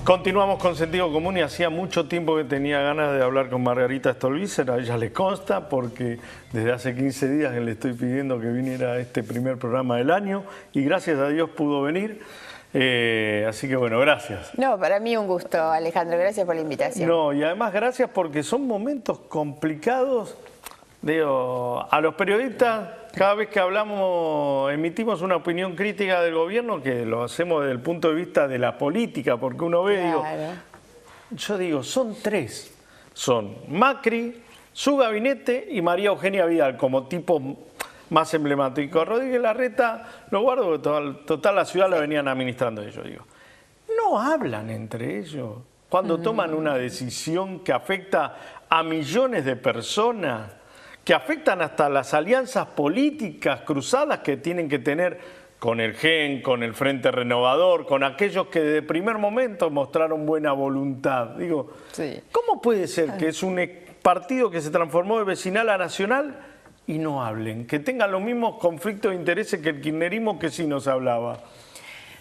Continuamos con Sentido Común y hacía mucho tiempo que tenía ganas de hablar con Margarita Stolbizer. A ella le consta porque desde hace 15 días que le estoy pidiendo que viniera a este primer programa del año y gracias a Dios pudo venir. Así que bueno, gracias. No, para mí un gusto, Alejandro. Gracias por la invitación. No, y además gracias porque son momentos complicados. Digo, a los periodistas, cada vez que hablamos, emitimos una opinión crítica del gobierno, que lo hacemos desde el punto de vista de la política, porque uno ve, yo digo, son tres. Son Macri, su gabinete y María Eugenia Vidal, como tipos más emblemáticos. Rodríguez Larreta, lo guardo, porque total la ciudad la venían administrando ellos. Digo, no hablan entre ellos. Cuando toman una decisión que afecta a millones de personas, que afectan hasta las alianzas políticas cruzadas que tienen que tener con el GEN, con el Frente Renovador, con aquellos que desde primer momento mostraron buena voluntad. Digo, ¿cómo puede ser que es un partido que se transformó de vecinal a nacional y no hablen? Que tengan los mismos conflictos de intereses que el kirchnerismo que sí nos hablaba.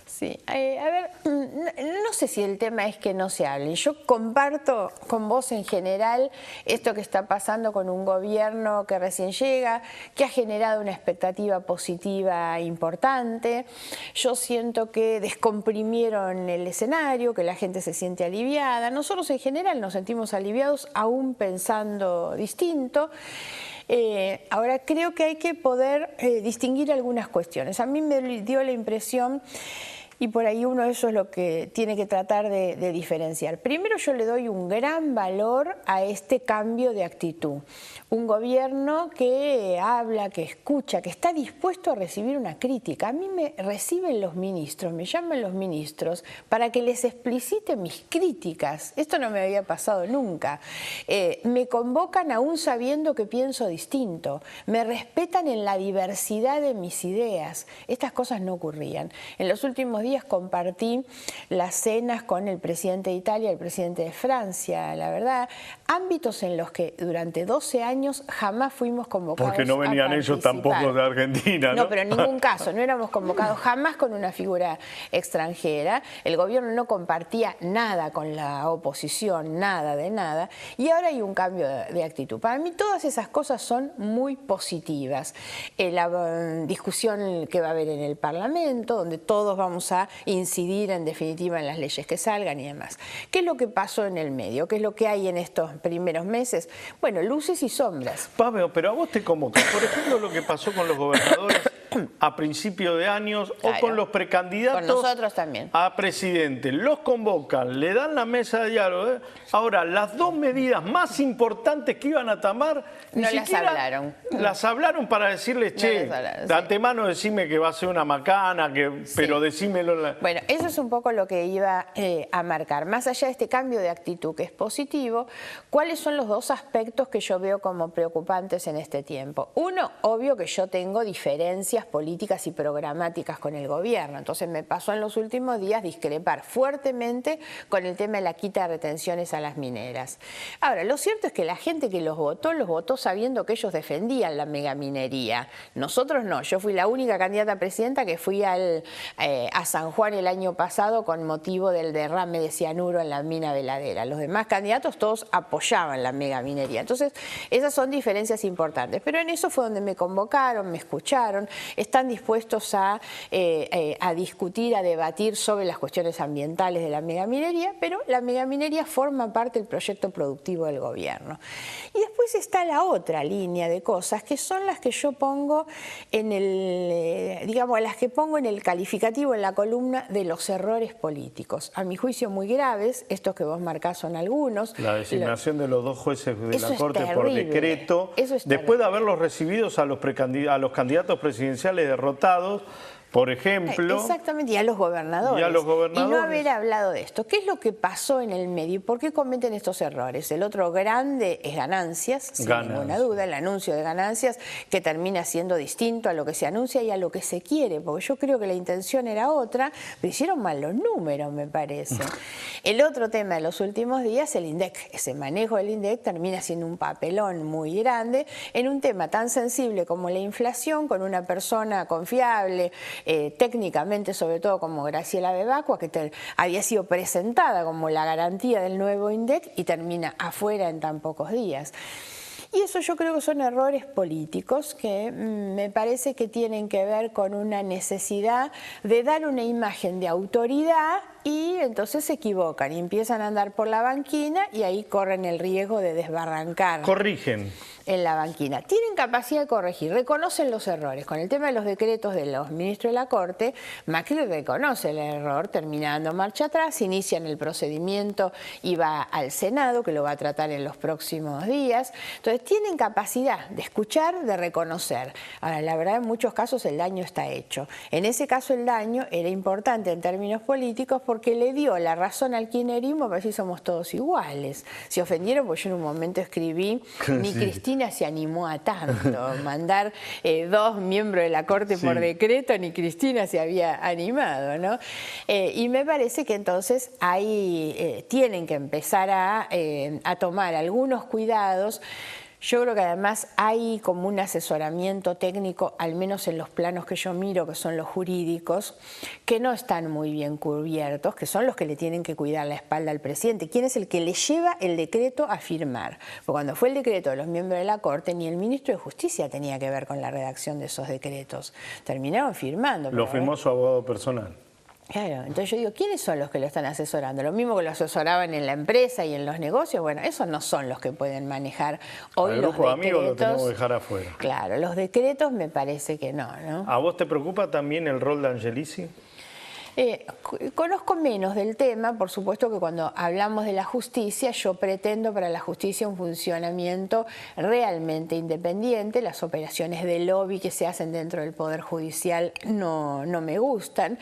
Sí, a ver, no sé si el tema es que no se hable. Yo comparto con vos en general esto que está pasando con un gobierno que recién llega, que ha generado una expectativa positiva importante. Yo siento que descomprimieron el escenario, que la gente se siente aliviada. Nosotros en general nos sentimos aliviados aún pensando distinto. Ahora creo que hay que poder distinguir algunas cuestiones. A mí me dio la impresión, y por ahí uno eso es lo que tiene que tratar de diferenciar. Primero yo le doy un gran valor a este cambio de actitud. Un gobierno que habla, que escucha, que está dispuesto a recibir una crítica. A mí me reciben los ministros, me llaman los ministros para que les explicite mis críticas. Esto no me había pasado nunca. Me convocan aún sabiendo que pienso distinto. Me respetan en la diversidad de mis ideas. Estas cosas no ocurrían. En los últimos días compartí las cenas con el presidente de Italia, el presidente de Francia, la verdad, ámbitos en los que durante 12 años jamás fuimos convocados. Porque no venían ellos tampoco de Argentina, ¿no? No, pero en ningún caso, no éramos convocados jamás con una figura extranjera. El gobierno no compartía nada con la oposición, nada de nada, y ahora hay un cambio de actitud. Para mí todas esas cosas son muy positivas. La discusión que va a haber en el Parlamento, donde todos vamos a incidir en definitiva en las leyes que salgan y demás. ¿Qué es lo que pasó en el medio? ¿Qué es lo que hay en estos primeros meses? Bueno, luces y sombras. Pablo, pero a vos te convocan. Por ejemplo, lo que pasó con los gobernadores a principio de años, o con los precandidatos, con nosotros también, a presidente. Los convocan, le dan la mesa de diálogo. Ahora, las dos medidas más importantes que iban a tomar, ni no siquiera las hablaron. Las hablaron para decirles, che, de antemano decime que va a ser una macana, pero decímelo. Bueno, eso es un poco lo que iba a marcar. Más allá de este cambio de actitud que es positivo, ¿cuáles son los dos aspectos que yo veo como preocupantes en este tiempo? Uno, obvio que yo tengo diferencias políticas y programáticas con el gobierno. Entonces me pasó en los últimos días discrepar fuertemente con el tema de la quita de retenciones a las mineras. Ahora, lo cierto es que la gente que los votó sabiendo que ellos defendían la megaminería. Nosotros no. Yo fui la única candidata a presidenta que fui a San Juan el año pasado con motivo del derrame de cianuro en la mina Veladera. Los demás candidatos todos apoyaban la megaminería. Entonces, esas son diferencias importantes. Pero en eso fue donde me convocaron, me escucharon. Están dispuestos a discutir, a debatir sobre las cuestiones ambientales de la megaminería, pero la megaminería forma parte del proyecto productivo del gobierno. Y después está la otra línea de cosas que son las que yo pongo en el, digamos, las que pongo en el calificativo, en la columna de los errores políticos. A mi juicio muy graves, estos que vos marcás son algunos. La designación de los dos jueces de la Corte por decreto, después terrible. De haberlos recibidos a los candidatos presidenciales derrotados, por ejemplo. Exactamente, y a los gobernadores. Y no haber hablado de esto. ¿Qué es lo que pasó en el medio? ¿Por qué cometen estos errores? El otro grande es ganancias, sin ninguna duda, el anuncio de ganancias, que termina siendo distinto a lo que se anuncia y a lo que se quiere, porque yo creo que la intención era otra, pero hicieron mal los números, me parece. El otro tema de los últimos días, el INDEC. Ese manejo del INDEC termina siendo un papelón muy grande en un tema tan sensible como la inflación, con una persona confiable, técnicamente sobre todo como Graciela Bebacua, que había sido presentada como la garantía del nuevo INDEC y termina afuera en tan pocos días. Y eso yo creo que son errores políticos que me parece que tienen que ver con una necesidad de dar una imagen de autoridad y entonces se equivocan y empiezan a andar por la banquina y ahí corren el riesgo de desbarrancar. Corrigen. En la banquina. Tienen capacidad de corregir, reconocen los errores. Con el tema de los decretos de los ministros de la Corte, Macri reconoce el error, terminando marcha atrás, inician el procedimiento y va al Senado, que lo va a tratar en los próximos días. Entonces tienen capacidad de escuchar, de reconocer. Ahora, la verdad, en muchos casos el daño está hecho. En ese caso el daño era importante en términos políticos porque le dio la razón al kirchnerismo para decir somos todos iguales. Se ofendieron porque yo en un momento escribí, ni Cristina se animó a tanto, mandar 2 miembros de la Corte por decreto, ni Cristina se había animado, ¿no? Y me parece que entonces ahí tienen que empezar a tomar algunos cuidados. Yo creo que además hay como un asesoramiento técnico, al menos en los planos que yo miro, que son los jurídicos, que no están muy bien cubiertos, que son los que le tienen que cuidar la espalda al presidente. ¿Quién es el que le lleva el decreto a firmar? Porque cuando fue el decreto de los miembros de la Corte, ni el ministro de Justicia tenía que ver con la redacción de esos decretos. Terminaron firmando. Lo firmó su abogado personal. Claro, entonces yo digo, ¿quiénes son los que lo están asesorando? Lo mismo que lo asesoraban en la empresa y en los negocios, bueno, esos no son los que pueden manejar hoy los decretos. El grupo de amigos lo tenemos que dejar afuera. Claro, los decretos me parece que no, ¿no? ¿A vos te preocupa también el rol de Angelici? Conozco menos del tema, por supuesto que cuando hablamos de la justicia, yo pretendo para la justicia un funcionamiento realmente independiente. Las operaciones de lobby que se hacen dentro del Poder Judicial no me gustan.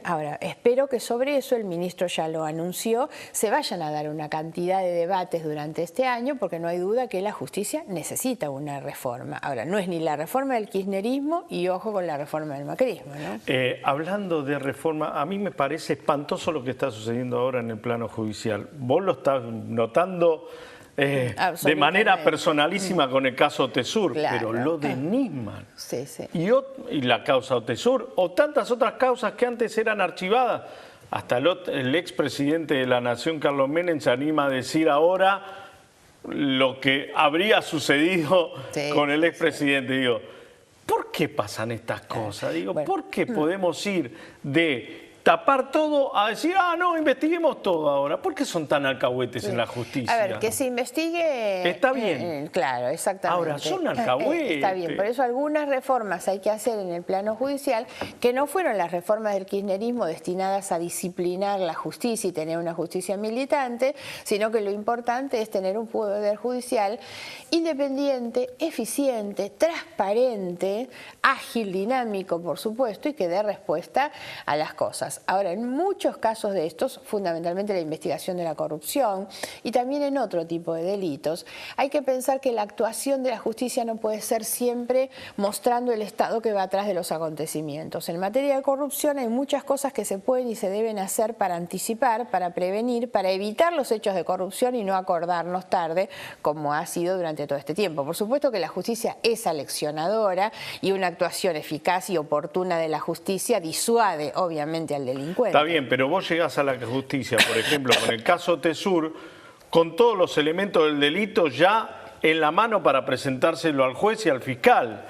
Ahora, espero que sobre eso, el ministro ya lo anunció, se vayan a dar una cantidad de debates durante este año, porque no hay duda que la justicia necesita una reforma. Ahora, no es ni la reforma del kirchnerismo y ojo con la reforma del macrismo, ¿no? Hablando de reforma, a mí me parece espantoso lo que está sucediendo ahora en el plano judicial. Vos lo estás notando de manera personalísima con el caso Otesur, claro, pero lo de Nisman y la causa Otesur o tantas otras causas que antes eran archivadas, hasta el expresidente de la Nación, Carlos Menem, se anima a decir ahora lo que habría sucedido con el expresidente. Digo, ¿por qué pasan estas cosas? Digo, ¿por qué podemos ir de tapar todo a decir, no, investiguemos todo ahora? ¿Por qué son tan alcahuetes en la justicia? A ver, que se investigue... Está bien. Claro, exactamente. Ahora, son alcahuetes. Está bien, por eso algunas reformas hay que hacer en el plano judicial, que no fueron las reformas del kirchnerismo destinadas a disciplinar la justicia y tener una justicia militante, sino que lo importante es tener un poder judicial independiente, eficiente, transparente, ágil, dinámico, por supuesto, y que dé respuesta a las cosas. Ahora, en muchos casos de estos, fundamentalmente la investigación de la corrupción y también en otro tipo de delitos, hay que pensar que la actuación de la justicia no puede ser siempre mostrando el Estado que va atrás de los acontecimientos. En materia de corrupción hay muchas cosas que se pueden y se deben hacer para anticipar, para prevenir, para evitar los hechos de corrupción y no acordarnos tarde, como ha sido durante todo este tiempo. Por supuesto que la justicia es aleccionadora y una actuación eficaz y oportuna de la justicia disuade, obviamente, al delincuente. Está bien, pero vos llegás a la justicia, por ejemplo, con el caso Otesur, con todos los elementos del delito ya en la mano para presentárselo al juez y al fiscal.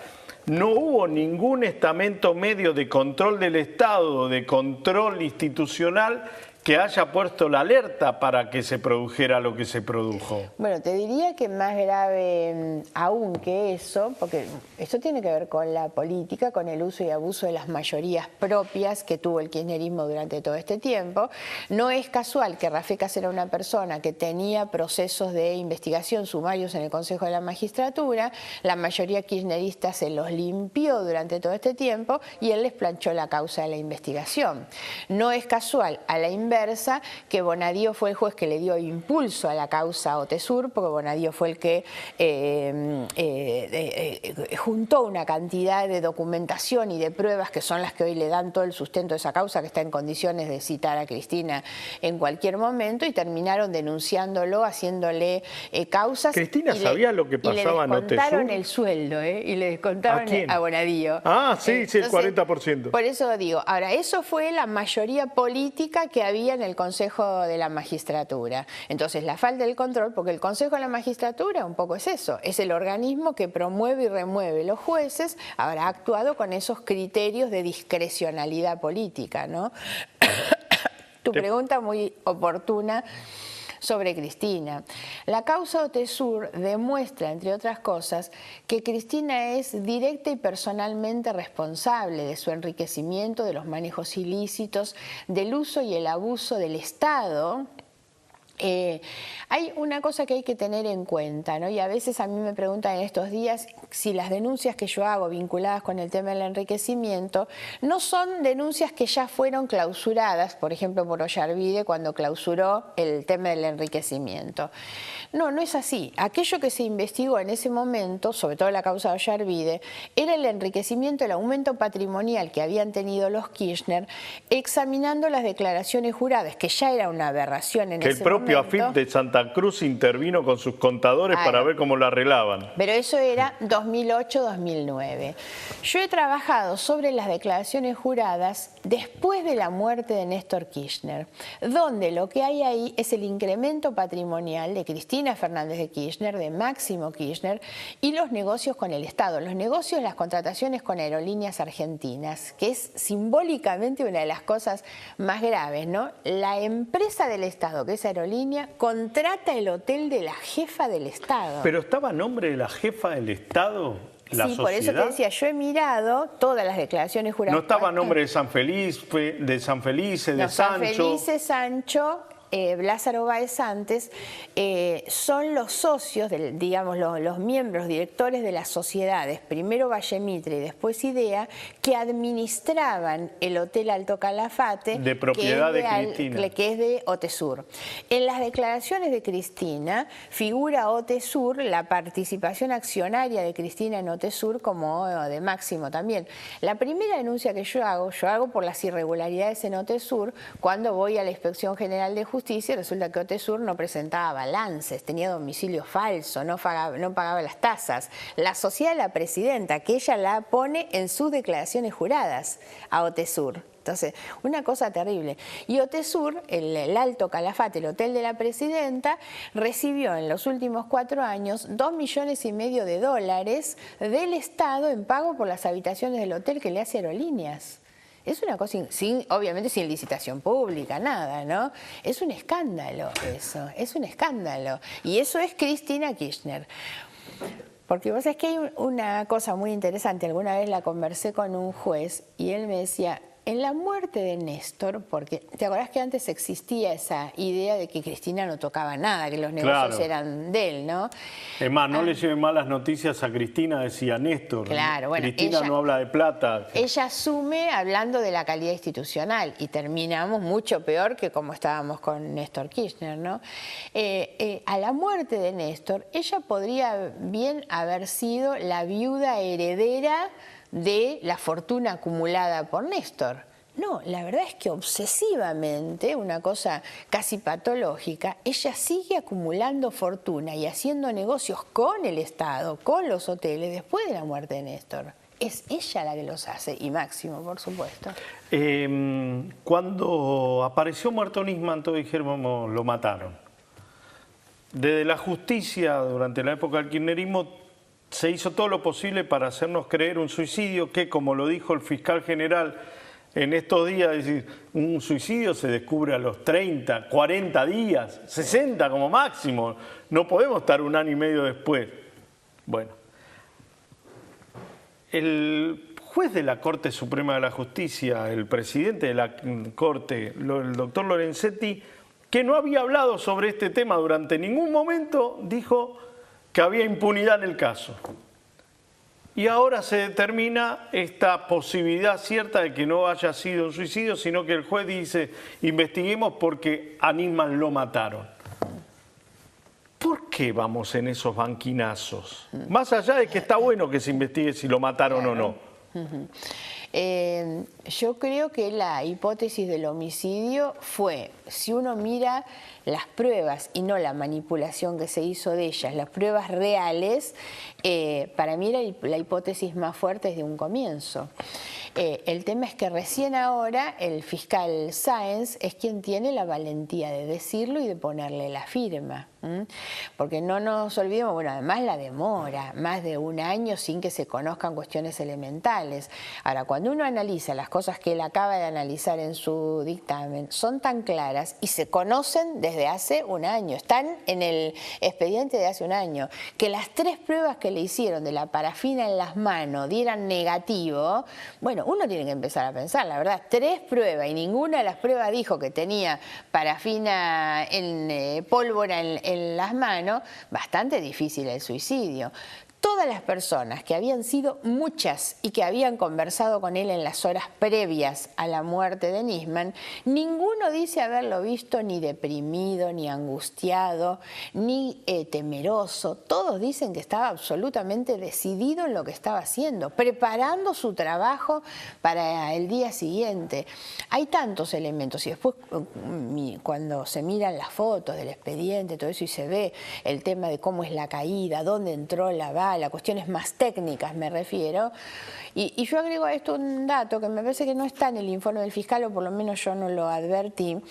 No hubo ningún estamento medio de control del Estado, de control institucional, que haya puesto la alerta para que se produjera lo que se produjo. Bueno, te diría que más grave aún que eso, porque esto tiene que ver con la política, con el uso y abuso de las mayorías propias que tuvo el kirchnerismo durante todo este tiempo. No es casual que Rafecas era una persona que tenía procesos de investigación sumarios en el Consejo de la Magistratura, la mayoría kirchnerista se los limpió durante todo este tiempo y él les planchó la causa de la investigación. No es casual, a la inversa, inversa, que Bonadío fue el juez que le dio impulso a la causa Otesur, porque Bonadío fue el que juntó una cantidad de documentación y de pruebas que son las que hoy le dan todo el sustento de esa causa, que está en condiciones de citar a Cristina en cualquier momento, y terminaron denunciándolo, haciéndole causas. ¿Cristina sabía lo que pasaba en Otesur? Y le descontaron el sueldo, y le descontaron a Bonadío. Ah, sí, sí, el 40%. Por eso digo, ahora, eso fue la mayoría política que había en el Consejo de la Magistratura. Entonces, la falta del control, porque el Consejo de la Magistratura un poco es eso, es el organismo que promueve y remueve los jueces, habrá actuado con esos criterios de discrecionalidad política, ¿no? Tu pregunta muy oportuna sobre Cristina. La causa Otesur demuestra, entre otras cosas, que Cristina es directa y personalmente responsable de su enriquecimiento, de los manejos ilícitos, del uso y el abuso del Estado. Hay una cosa que hay que tener en cuenta, ¿no? Y a veces a mí me preguntan en estos días si las denuncias que yo hago vinculadas con el tema del enriquecimiento no son denuncias que ya fueron clausuradas, por ejemplo por Ollarvide cuando clausuró el tema del enriquecimiento. No, no es así. Aquello que se investigó en ese momento, sobre todo la causa de Ollarvide, era el enriquecimiento, el aumento patrimonial que habían tenido los Kirchner, examinando las declaraciones juradas, que ya era una aberración en ese momento. El propio AFIP de Santa Cruz intervino con sus contadores para ver cómo lo arreglaban. Pero eso era 2008-2009. Yo he trabajado sobre las declaraciones juradas después de la muerte de Néstor Kirchner, donde lo que hay ahí es el incremento patrimonial de Cristina Fernández de Kirchner, de Máximo Kirchner, y los negocios con el Estado. Los negocios, las contrataciones con Aerolíneas Argentinas, que es simbólicamente una de las cosas más graves, ¿no? La empresa del Estado, que es Aerolínea, contrata el hotel de la jefa del Estado. ¿Pero estaba a nombre de la jefa del Estado? ¿La sí, sociedad? Por eso te decía, yo he mirado todas las declaraciones juradas. ¿No estaba a nombre de San Felice, de Sancho? San Felice, Sancho, Lázaro Báez antes, son los socios, digamos, los miembros directores de las sociedades, primero Valle Mitre y después IDEA, que administraban el Hotel Alto Calafate, de propiedad de Cristina, que es de Otesur. En las declaraciones de Cristina figura Otesur, la participación accionaria de Cristina en Otesur como de Máximo también. La primera denuncia que yo hago por las irregularidades en Otesur cuando voy a la Inspección General de Justicia. Resulta que Otesur no presentaba balances, tenía domicilio falso, no pagaba las tasas. La sociedad de la presidenta, que ella la pone en sus declaraciones juradas a Otesur. Entonces, una cosa terrible. Y Otesur, el Alto Calafate, el hotel de la presidenta, recibió en los últimos 4 años $2,5 millones del Estado en pago por las habitaciones del hotel que le hace Aerolíneas. Es una cosa, obviamente sin licitación pública, nada, ¿no? Es un escándalo eso, es un escándalo. Y eso es Cristina Kirchner. Porque vos sabés que hay una cosa muy interesante, alguna vez la conversé con un juez y él me decía, en la muerte de Néstor, porque te acordás que antes existía esa idea de que Cristina no tocaba nada, que los negocios eran de él, ¿no? Es más, no le lleven malas noticias a Cristina, decía Néstor. Claro, bueno, Cristina no habla de plata. Ella asume hablando de la calidad institucional y terminamos mucho peor que como estábamos con Néstor Kirchner, ¿no? A la muerte de Néstor, ella podría bien haber sido la viuda heredera de la fortuna acumulada por Néstor. No, la verdad es que obsesivamente, una cosa casi patológica, ella sigue acumulando fortuna y haciendo negocios con el Estado, con los hoteles, después de la muerte de Néstor. Es ella la que los hace, y Máximo, por supuesto. Cuando apareció muerto Nisman, todos dijeron, lo mataron. Desde la justicia, durante la época del kirchnerismo, se hizo todo lo posible para hacernos creer un suicidio que, como lo dijo el fiscal general en estos días, es decir, un suicidio se descubre a los 30, 40 días, 60 como máximo. No podemos estar 1 año y medio después. Bueno, el juez de la Corte Suprema de la Justicia, el presidente de la Corte, el doctor Lorenzetti, que no había hablado sobre este tema durante ningún momento, dijo que había impunidad en el caso. y ahora se determina esta posibilidad cierta de que no haya sido un suicidio, sino que el juez dice, investiguemos porque a Nisman lo mataron. ¿Por qué vamos en esos banquinazos? Más allá de que está bueno que se investigue si lo mataron o no. Yo creo que la hipótesis del homicidio fue, si uno mira las pruebas y no la manipulación que se hizo de ellas, las pruebas reales, para mí la hipótesis más fuerte es de un comienzo. El tema es que recién ahora el fiscal Sáenz es quien tiene la valentía de decirlo y de ponerle la firma. Porque no nos olvidemos, bueno, además la demora, más de un año sin que se conozcan cuestiones elementales. Ahora, cuando uno analiza las cosas que él acaba de analizar en su dictamen, son tan claras y se conocen desde hace un año, están en el expediente de hace un año. Que las 3 pruebas que le hicieron de la parafina en las manos dieran negativo, bueno, uno tiene que empezar a pensar, la verdad, 3 pruebas y ninguna de las pruebas dijo que tenía parafina en pólvora en las manos, bastante difícil el suicidio. Todas las personas que habían sido muchas y que habían conversado con él en las horas previas a la muerte de Nisman, ninguno dice haberlo visto ni deprimido, ni angustiado, ni temeroso. Todos dicen que estaba absolutamente decidido en lo que estaba haciendo, preparando su trabajo para el día siguiente. Hay tantos elementos y después cuando se miran las fotos del expediente, todo eso, y se ve el tema de cómo es la caída, dónde entró la bala, cuestiones más técnicas me refiero, y yo agrego a esto un dato que me parece que no está en el informe del fiscal, o por lo menos yo no lo advertí,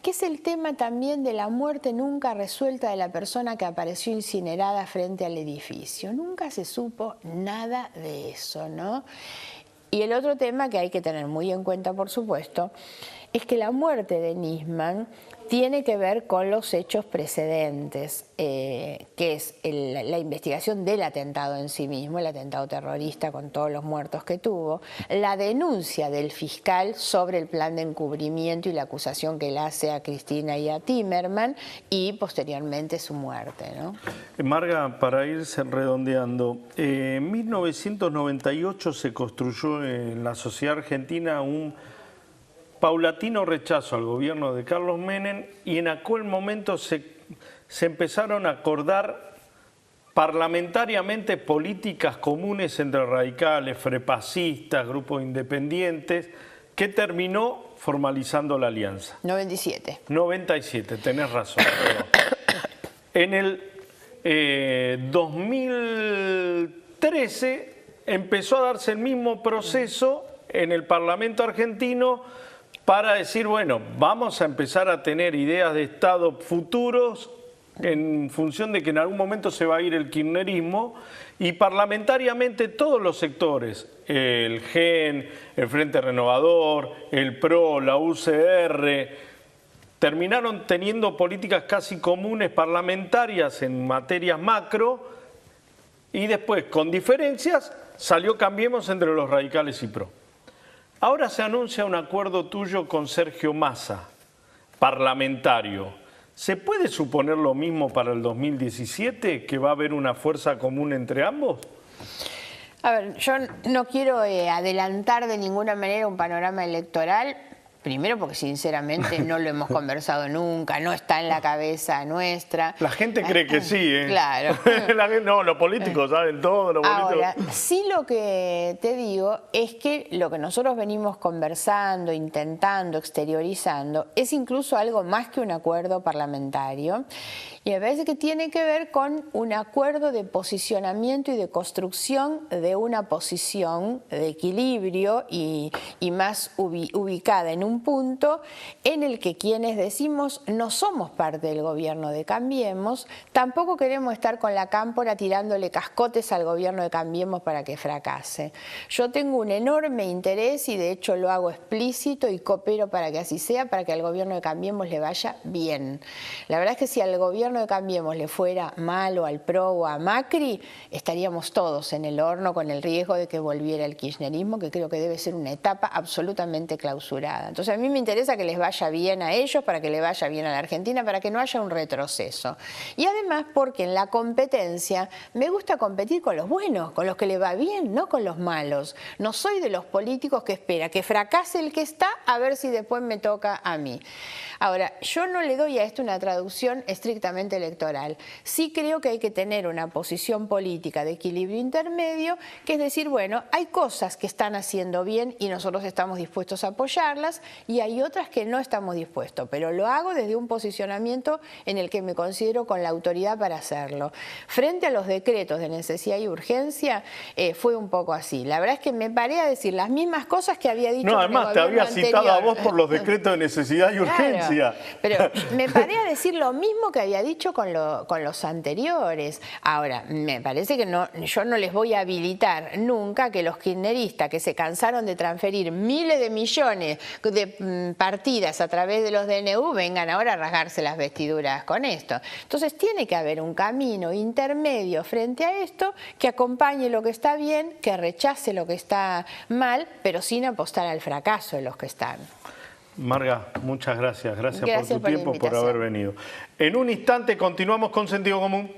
que es el tema también de la muerte nunca resuelta de la persona que apareció incinerada frente al edificio. Nunca se supo nada de eso, ¿no? Y el otro tema que hay que tener muy en cuenta, por supuesto, es que la muerte de Nisman tiene que ver con los hechos precedentes, que es la investigación del atentado en sí mismo, el atentado terrorista con todos los muertos que tuvo, la denuncia del fiscal sobre el plan de encubrimiento y la acusación que él hace a Cristina y a Timerman, y posteriormente su muerte, ¿no? Marga, para irse redondeando, en 1998 se construyó en la sociedad argentina un paulatino rechazo al gobierno de Carlos Menem, y en aquel momento se empezaron a acordar parlamentariamente políticas comunes entre radicales, frepacistas, grupos independientes, que terminó formalizando la alianza. 97, tenés razón. En el 2013 empezó a darse el mismo proceso en el Parlamento argentino, para decir, bueno, vamos a empezar a tener ideas de Estado futuros en función de que en algún momento se va a ir el kirchnerismo, y parlamentariamente todos los sectores, el GEN, el Frente Renovador, el PRO, la UCR, terminaron teniendo políticas casi comunes parlamentarias en materias macro, y después, con diferencias, salió Cambiemos entre los radicales y PRO. Ahora se anuncia un acuerdo tuyo con Sergio Massa, parlamentario. ¿Se puede suponer lo mismo para el 2017, que va a haber una fuerza común entre ambos? A ver, yo no quiero adelantar de ninguna manera un panorama electoral. Primero porque sinceramente no lo hemos conversado nunca, no está en la cabeza nuestra. La gente cree que sí, ¿eh? Claro. No, los políticos saben todo. Ahora, sí, lo que te digo es que lo que nosotros venimos conversando, intentando, exteriorizando, es incluso algo más que un acuerdo parlamentario. Y me parece que tiene que ver con un acuerdo de posicionamiento y de construcción de una posición de equilibrio y más ubicada en un punto en el que quienes decimos no somos parte del gobierno de Cambiemos, tampoco queremos estar con la cámpora tirándole cascotes al gobierno de Cambiemos para que fracase. Yo tengo un enorme interés, y de hecho lo hago explícito y coopero para que así sea, para que al gobierno de Cambiemos le vaya bien. La verdad es que si al gobierno gobierno de Cambiemos le fuera malo al PRO o a Macri, estaríamos todos en el horno con el riesgo de que volviera el kirchnerismo, que creo que debe ser una etapa absolutamente clausurada. Entonces a mí me interesa que les vaya bien a ellos, para que le vaya bien a la Argentina, para que no haya un retroceso. Y además porque en la competencia me gusta competir con los buenos, con los que le va bien, no con los malos. No soy de los políticos que espera que fracase el que está a ver si después me toca a mí. Ahora, yo no le doy a esto una traducción estrictamente electoral. Sí creo que hay que tener una posición política de equilibrio intermedio, que es decir, bueno, hay cosas que están haciendo bien y nosotros estamos dispuestos a apoyarlas, y hay otras que no estamos dispuestos, pero lo hago desde un posicionamiento en el que me considero con la autoridad para hacerlo. Frente a los decretos de necesidad y urgencia, fue un poco así. La verdad es que me paré a decir las mismas cosas que había dicho. No, además te había citado a vos por los decretos de necesidad y urgencia. Claro, pero me paré a decir lo mismo que había dicho con los anteriores. Ahora, me parece que yo no les voy a habilitar nunca que los kirchneristas que se cansaron de transferir miles de millones de partidas a través de los DNU vengan ahora a rasgarse las vestiduras con esto. Entonces tiene que haber un camino intermedio frente a esto que acompañe lo que está bien, que rechace lo que está mal, pero sin apostar al fracaso de los que están. Marga, muchas gracias. Gracias por tu tiempo, por haber venido. En un instante continuamos con Sentido Común.